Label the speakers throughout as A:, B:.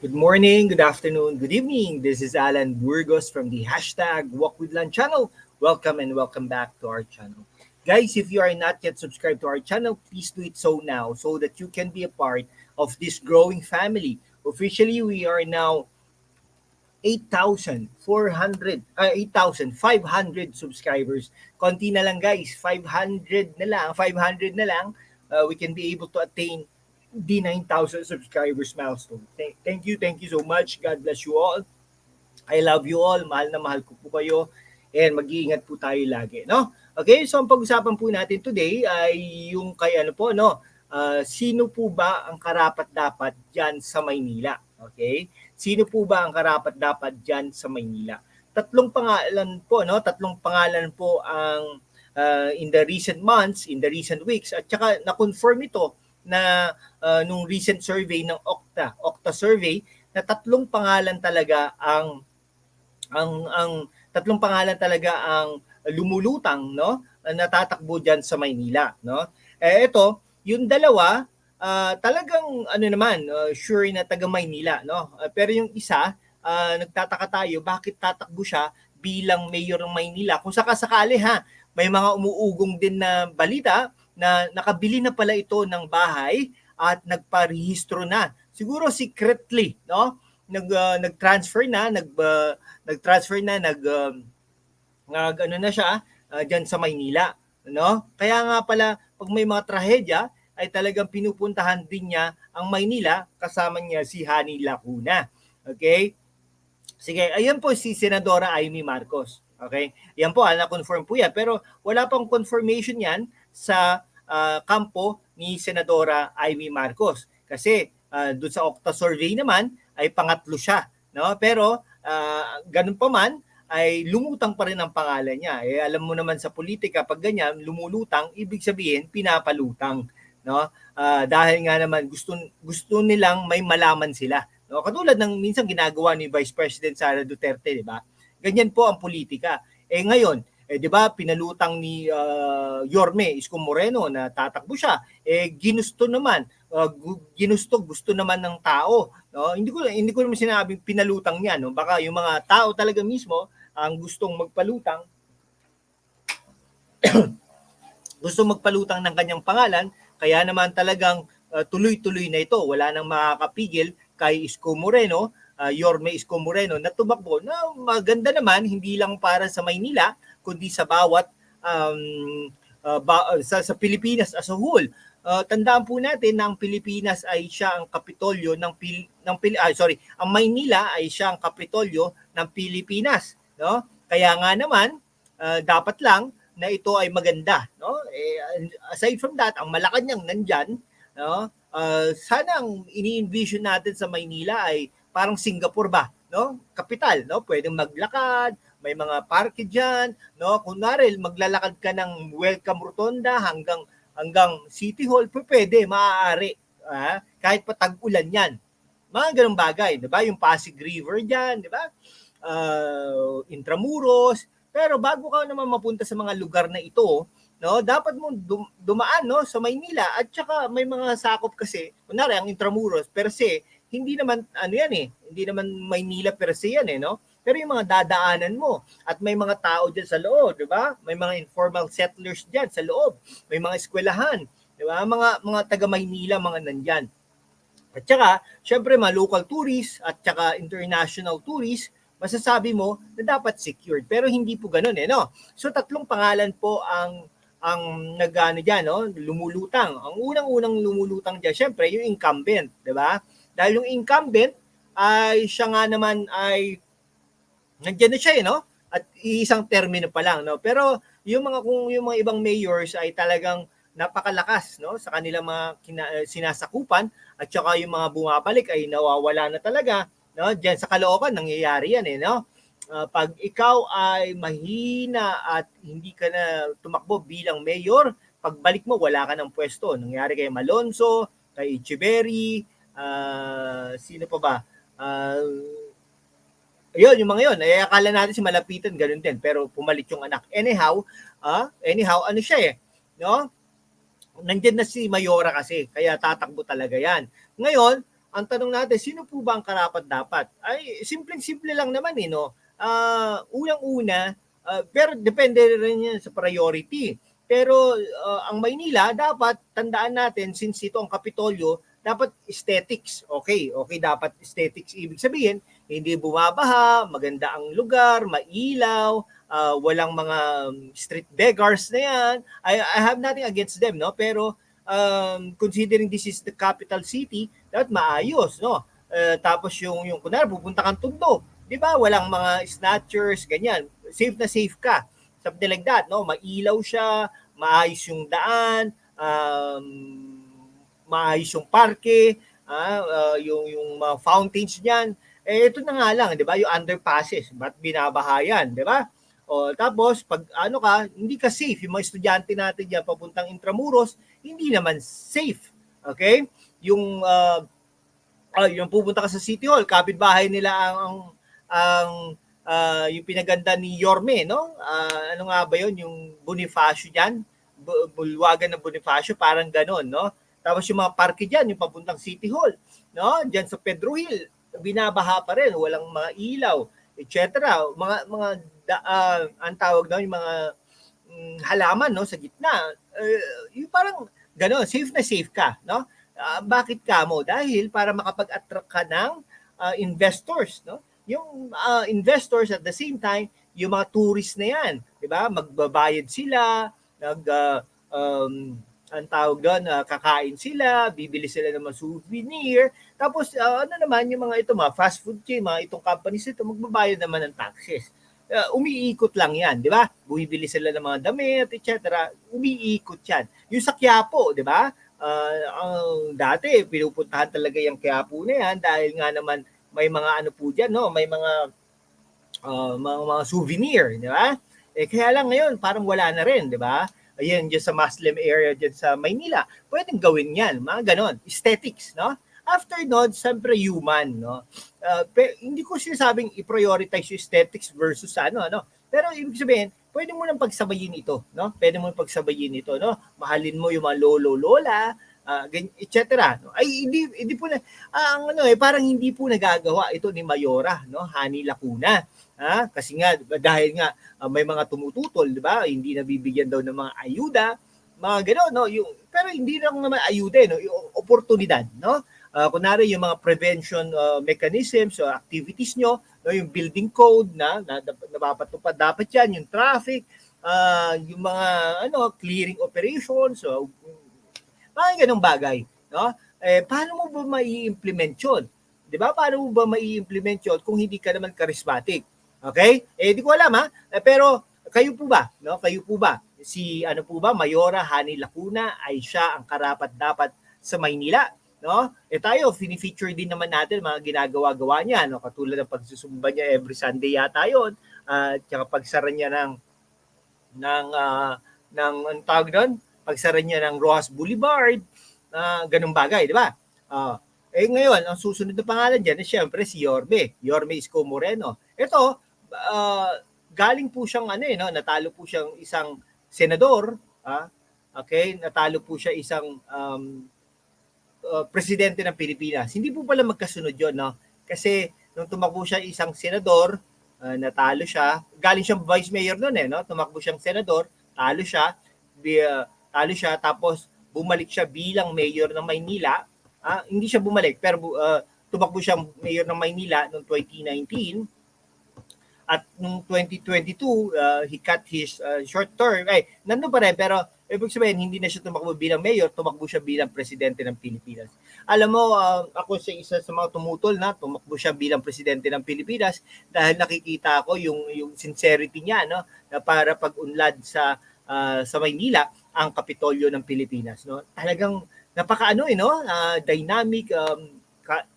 A: Good morning, good afternoon, good evening. This is Alan Burgos from the hashtag Walk with Lan channel. Welcome and welcome back to our channel. Guys, if you are not yet subscribed to our channel, please do it so now so that you can be a part of this growing family. Officially, we are now 8,500 subscribers. Konti na lang guys, 500 na lang, 500 na lang, we can be able to attain the 9,000 subscribers milestone. Thank you so much. God bless you all. I love you all. Mahal na mahal ko po kayo. And mag-iingat po tayo lagi, no? Okay, so ang pag-usapan po natin today ay yung kay ano po, no? Sino po ba ang karapat-dapat diyan sa Maynila? Okay? Sino po ba ang karapat-dapat diyan sa Maynila? Tatlong pangalan po, no? Tatlong pangalan po ang in the recent months, in the recent weeks, at saka na-confirm ito na nung recent survey ng Okta survey, na tatlong pangalan talaga ang tatlong pangalan talaga ang lumulutang, no, natatakbo diyan sa Maynila, no. Ito, yung dalawa talagang ano naman, sure na taga Maynila, no. Pero yung isa, nagtataka tayo bakit tatakbo siya bilang mayor ng Maynila. Kung sakasakali ha, may mga umuugong din na balita na nakabili na pala ito ng bahay at nagparehistro na. Siguro secretly, no? Nag-transfer na, ano na siya diyan sa Maynila, no? Kaya nga pala pag may mga trahedya ay talagang pinupuntahan din niya ang Maynila, kasama niya si Hani Lacuna. Okay? Sige, ayan po si Senadora Amy Marcos. Okay? Yan po, na-confirm po yan. Pero wala pang confirmation yan sa kampo ni Senadora Amy Marcos. Kasi doon sa Okta survey naman ay pangatlo siya, no? Pero ganun pa man ay lumutang pa rin ang pangalan niya. Alam mo naman sa politika pag ganyan lumulutang, ibig sabihin pinapalutang, no? Dahil nga naman gusto nilang may malaman sila, no? Katulad ng minsan ginagawa ni Vice President Sara Duterte, di ba? Ganyan po ang politika. Ngayon, 'di ba, pinalutang ni Yorme Isko Moreno na tatakbo siya. Gusto naman ng tao, no? Hindi ko naman sinabing pinalutang niya, no? Baka yung mga tao talaga mismo ang gustong magpalutang ng kanyang pangalan, kaya naman talagang tuloy-tuloy na ito. Wala nang makakapigil kay Isko Moreno, Yorme Isko Moreno na tumakbo na maganda naman hindi lang para sa Maynila kundi sa bawat sa Pilipinas as a whole. Tandaan po natin na ang Pilipinas ay siya ang kapitolyo ang Maynila ay siya ang kapitolyo ng Pilipinas, no? Kaya nga naman dapat lang na ito ay maganda, no? Aside from that, ang Malacanang nandiyan, no? Sana ang ini-envision natin sa Maynila ay parang Singapore ba, no? Kapital, no? Pwedeng maglakad, may mga parke diyan, no? Kunwari maglalakad ka ng Welcome Rotonda hanggang City Hall, pwede, maaari. Kahit pa tag-ulan 'yan. Mga ganung bagay, 'di ba? Yung Pasig River diyan, 'di ba? Intramuros. Pero bago ka naman mapunta sa mga lugar na ito, no, dapat mo dumaan, no, sa Maynila. At saka may mga sakop kasi, kunwari ang Intramuros per se, hindi naman hindi naman Maynila per se yan, no? Pero yung mga dadaanan mo at may mga tao diyan sa loob, 'di ba? May mga informal settlers diyan sa loob, may mga eskwelahan, 'di ba? Mga taga Maynila mga nandiyan. At saka, syempre mga local tourists at saka international tourists, masasabi mo na dapat secured. Pero hindi po ganoon, no? So tatlong pangalan po ang nagano diyan, no, lumulutang. Ang unang-unang lumulutang diyan, syempre yung incumbent, 'di ba? Dahil yung incumbent ay siya nga naman ay nandiyan na siya, no? At isang termino pa lang, no? Pero yung mga ibang mayors ay talagang napakalakas, no, sa kanilang mga sinasakupan, at saka yung mga bumabalik ay nawawala na talaga, no? Diyan sa Caloocan nangyayari yan, no? Pag ikaw ay mahina at hindi ka na tumakbo bilang mayor, pagbalik mo wala ka ng pwesto. Nangyari kay Malonzo, kay Echeverry, sino pa ba? Ayun, yung mga yun. Akala natin si Malapitan ganun din, pero pumalit yung anak. Anyhow, ano siya no? Nandiyan na si Mayora kasi, kaya tatakbo talaga yan. Ngayon, ang tanong natin, sino po ba ang karapat-dapat? Ay, simpleng-simple lang naman no. Unang-una, pero depende rin yan sa priority. Pero ang Maynila, dapat tandaan natin, since ito ang Kapitolyo, dapat aesthetics. Okay, dapat aesthetics. Ibig sabihin, hindi bumabaha, maganda ang lugar, mailaw, walang mga street beggars na yan. I have nothing against them, no? Pero considering this is the capital city, dapat maayos, no? Tapos yung kunwari, pupunta kang Tondo, di ba? Walang mga snatchers, ganyan. Safe na safe ka. Something like that, no? Mailaw siya, maayos yung daan, maayos yung parke, yung mga fountains niyan. Ito na nga lang, di ba? Yung underpasses, ba't binabahayan, di ba? Tapos, pag hindi ka safe, yung mga estudyante natin diyan papuntang Intramuros, hindi naman safe. Okay? Yung pupunta ka sa City Hall, kapitbahay nila yung pinaganda ni Yorme, no? Ano nga ba yun? Yung Bonifacio diyan, bulwagan ng Bonifacio, parang ganon, no? Tapos yung mga parke diyan, yung papuntang City Hall, no? Diyan sa Pedro Hill, binabaha pa rin, walang mga ilaw, etc. Mga ang tawag daw yung mga halaman, no, sa gitna. Yung parang gano'n, safe na safe ka, no? Bakit ka mo? Dahil para makapag-attract ka ng investors, no? Yung investors at the same time, yung mga tourists na yan, di ba? Magbabayad sila, ang tawag doon, kakain sila, bibili sila ng mga souvenir, tapos naman yung mga fast food chain, mga itong companies ito, magbabayad naman ng taxes. Umiikot lang yan, di ba? Bumibili sila ng mga damit, etc. Umiikot yan. Yung sa Quiapo, di ba? Dati, pinupuntahan talaga yung Quiapo na yan dahil nga naman may mga po dyan, no? May mga souvenir, di ba? Kaya lang ngayon, parang wala na rin, di ba? Ayan, dyan sa Muslim area, dyan sa Maynila, pwedeng gawin yan, mga ganon, aesthetics, no? After nun, siyempre human, no? Hindi ko sinasabing i-prioritize yung aesthetics versus no? Pero ibig sabihin, pwede mo nang pagsabayin ito, no? Pwede mo nang pagsabayin ito, no? Mahalin mo yung mga lolo-lola, etc. No? Ay, hindi po na, parang hindi po nagagawa ito ni Mayora, no? Hani Lacuna. Kasi nga, dahil nga, may mga tumututol, di ba? Hindi nabibigyan daw ng mga ayuda, mga gano'n, no? Pero hindi lang naman ayuda, no? Yung oportunidad, no? Kunwari yung mga prevention mechanisms o activities nyo, no? Yung building code na napapatupad dapat yan, yung traffic, yung mga clearing operations, so mga ganung bagay, no? Paano mo ba mai-implement yun? Di ba? Paano mo ba mai-implement yun kung hindi ka naman charismatic? Okay? Di ko alam pero kayo po ba, no? Kayo po ba? Si Mayora Hani Lacuna ay siya ang karapat-dapat sa Maynila, no? Tayo fini-feature din naman natin mga ginagawa-gawa niya, no? Katulad ng pagsusumba niya every Sunday yata 'yon, tsaka pagsara niya ng ang tawag doon, pagsara niya ng Rojas Boulevard, ganung bagay, di ba? Ngayon, ang susunod na pangalan diyan ay siyempre si Yorme Isko Moreno. Ito, galing po siyang natalo po siyang isang senador, okay, natalo po siya isang presidente ng Pilipinas. Hindi po pala magkasunod 'yon, no? Kasi nung tumakbo siya isang senador, natalo siya, galing siyang vice mayor noon no? Tumakbo siyang senador, talo siya, tapos bumalik siya bilang mayor ng Maynila. Hindi siya bumalik pero tumakbo siyang mayor ng Maynila noong 2019. At noong 2022, he cut his short term. Nandun pa rin, pero ibig sabihin, hindi na siya tumakbo bilang mayor, tumakbo siya bilang presidente ng Pilipinas. Alam mo, ako sa isa sa mga tumutol na tumakbo siya bilang presidente ng Pilipinas dahil nakikita ko yung sincerity niya, no, na para pag-unlad sa Maynila ang Kapitolyo ng Pilipinas, no. Talagang dynamic,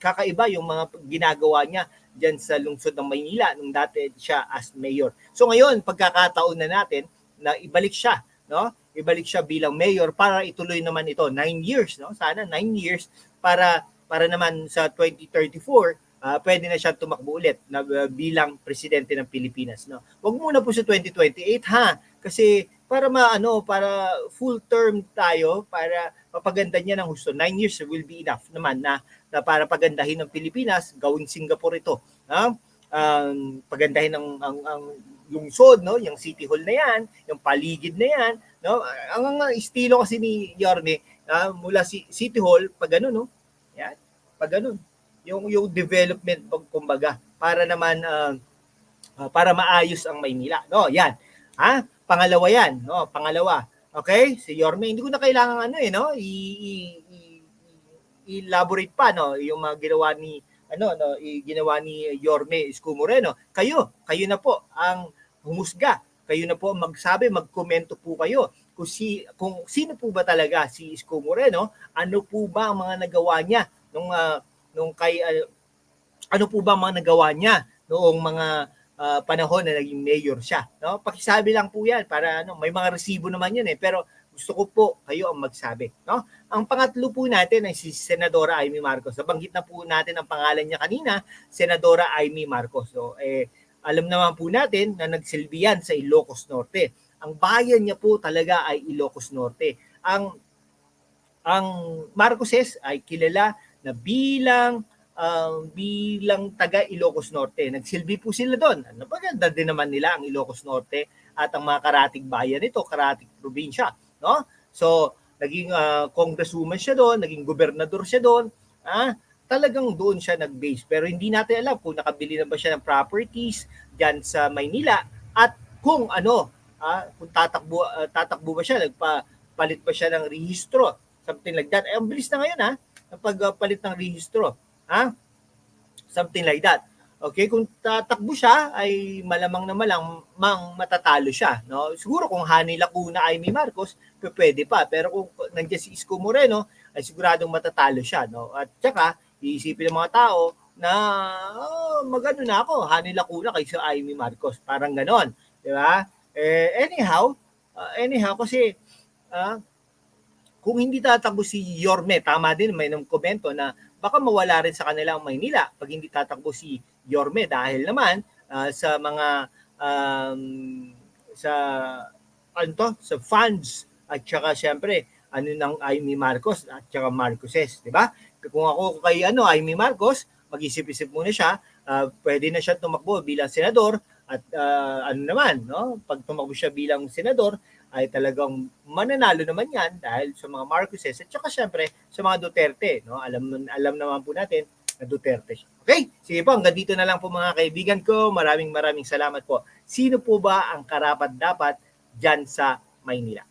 A: kakaiba yung mga ginagawa niya diyan sa lungsod ng Maynila nung dati siya as mayor. So ngayon, pagkakataon na natin na ibalik siya, no? Ibalik siya bilang mayor para ituloy naman ito 9 years, no? Sana 9 years para naman sa 2034 pwede na siya tumakbo ulit na bilang presidente ng Pilipinas, no? Wag muna po sa 2028 kasi para para full term tayo, para mapaganda niya ng husto. 9 years will be enough naman na para pagandahin ng Pilipinas, gawing Singapore ito. Pagandahin ang lungsod, no, yung City Hall na yan, yung paligid na yan, no. Ang estilo kasi ni Yorme, mula City Hall pag no, yan, pag yung development kumbaga para naman para maayos ang Maynila, no. Yan. Pangalawa yan, no, pangalawa. Okay? Si Yorme, hindi ko na kailangan no, elaborate pa no yung mga ginawa ni ginawa ni Yorme Isko Moreno. Kayo na po ang humusga. Kayo na po ang magsabi, magkomento po kayo kung sino po ba talaga si Isko Moreno, ano po ba ang mga nagawa niya ano po ba ang mga nagawa niya noong mga panahon na naging mayor siya, no? Pakisabi lang po 'yan para may mga resibo naman 'yan pero gusto ko po kayo ang magsabi, no? Ang pangatlo po natin ay si Senadora Amy Marcos. Nabanggit na po natin ang pangalan niya kanina, Senadora Amy Marcos. So, alam naman po natin na nagsilbi yan sa Ilocos Norte. Ang bayan niya po talaga ay Ilocos Norte. Ang Marcoses ay kilala na bilang taga Ilocos Norte. Nagsilbi po sila doon. Napaganda din naman nila ang Ilocos Norte at ang mga karatig bayan nito, karatig probinsya, no? So, naging congresswoman siya doon, naging gobernador siya doon. Talagang doon siya nag-base. Pero hindi natin alam kung nakabili na ba siya ng properties diyan sa Maynila at kung kung tatakbo ba siya, nagpapalit ba siya ng rehistro, something like that. Ang bilis na ngayon ng pagpalit ng rehistro. Something like that. Okay, kung tatakbo siya ay malamang matatalo siya, no? Siguro kung Hani Lacuna, Amy Marcos, pwede pa, pero kung nandiyan si Isko Moreno, ay siguradong matatalo siya, no? At saka iisipin ng mga tao na magano na ako, Hani Lacuna kaysa Amy Marcos, parang ganon, di ba? Anyhow kasi kung hindi tatakbo si Yorme, tama din may nang komento na baka mawala rin sa kanila ang Maynila pag hindi tatakbo si Yorme dahil naman sa mga sa funds at saka syempre ng Amy Marcos at saka Marcoses, di ba? Kung ako kay Amy Marcos, mag-isip-isip muna siya, pwede na siya tumakbo bilang senador at no, pag tumakbo siya bilang senador ay talagang mananalo naman yan dahil sa mga Marcoses at saka syempre sa mga Duterte, no? Alam naman po natin na Duterte siya. Okay? Sige po, hanggang dito na lang po mga kaibigan ko. Maraming salamat po. Sino po ba ang karapat-dapat dyan sa Maynila?